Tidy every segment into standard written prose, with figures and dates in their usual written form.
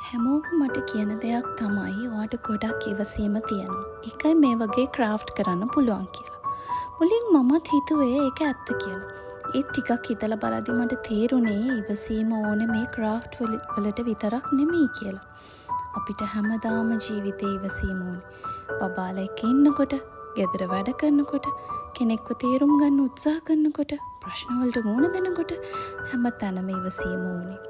හැමෝම මට කියන දෙයක් තමයි ඔයාට ගොඩක් ඉවසීම තියෙනවා. ඒකයි මේ වගේ ක්‍රාෆ්ට් කරන්න පුළුවන් කියලා. මුලින් මමත් හිතුවේ ඒක ඇත්ත කියලා. ඒත් ටිකක් හිතලා බලද්දි මට තේරුණේ ඉවසීම ඕනේ මේ ක්‍රාෆ්ට් වලට විතරක් නෙමෙයි කියලා. අපිට හැමදාම ජීවිතේ ඉවසීම ඕනේ. බබාලා එක්ක ඉන්නකොට, ගෙදර වැඩ කරනකොට, කෙනෙක්ව තේරුම් ගන්න උත්සාහ කරනකොට, ප්‍රශ්න වලට මුහුණ දෙනකොට හැමතැනම ඉවසීම ඕනේ.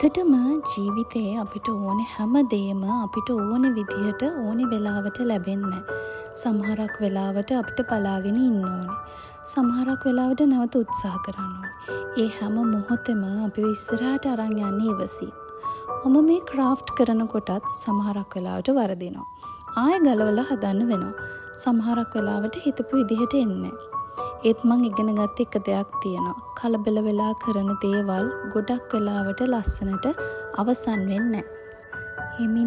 ඇත්තටම ජීවිතේ අපිට ඕනේ හැම දෙයක්ම අපිට ඕනේ විදිහට ඕනේ වෙලාවට ලැබෙන්නේ නැහැ. සමහරක් වෙලාවට අපිට බලාගෙන ඉන්න ඕනේ. සමහරක් වෙලාවට නැවත උත්සාහ කරන්න ඕනේ. ඒ හැම මොහොතෙම අපි ඉස්සරහට අරන් යන්නේ ඉවසී. මම මේ ක්‍රාෆ්ට් කරනකොටත් සමහරක් වෙලාවට වරදිනවා. ආයෙ ගලවලා හදන්න වෙනවා. සමහරක් වෙලාවට හිතපු විදිහට එන්නේ නැහැ. ඒත් මං ඉගෙන ගත්ත එක දෙයක් තියෙනවා. කලබල වෙලා කරන දේවල් ගොඩක් වෙලාවට ලස්සනට අවසන් වෙන්නේ නැහැ.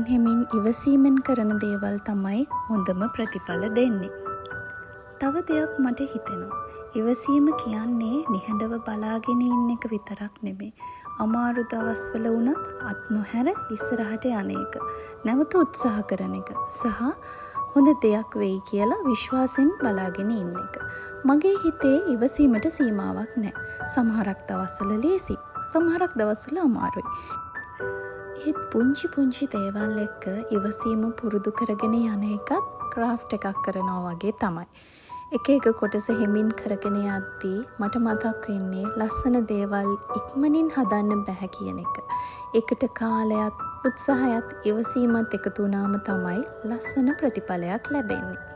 හිමින් ඉවසීමෙන් කරන දේවල් තමයි හොඳම ප්‍රතිඵල දෙන්නේ. තව දෙයක් මට හිතෙනවා. ඉවසීම කියන්නේ නිහඬව බලාගෙන ඉන්න එක විතරක් නෙමෙයි. අමාරු දවස්වල වුණත් අත් නොහැර ඉස්සරහට යන එක. නැවත උත්සාහ කරන එක. සහ හොඳ දෙයක් වෙයි කියලා විශ්වාසයෙන් බලාගෙන ඉන්න එක. මගේ හිතේ ඉවසීමට සීමාවක් නැහැ. සමහරක් දවස්වල ලේසි, සමහරක් දවස්වල අමාරුයි. ඒත් පුංචි දේවල් එක්ක ඉවසීම පුරුදු කරගෙන යන එකත් ක්‍රාෆ්ට් එකක් කරනවා වගේ තමයි. එක කොටස හිමින් කරගෙන යද්දී මට මතක් වෙන්නේ ලස්සන දේවල් ඉක්මනින් හදන්න බෑ කියන එක. ඒකට කාලයත් උත්සාහයත් ඉවසීමත් එකතු වුණාම තමයි ලස්සන ප්‍රතිඵලයක් ලැබෙන්නේ.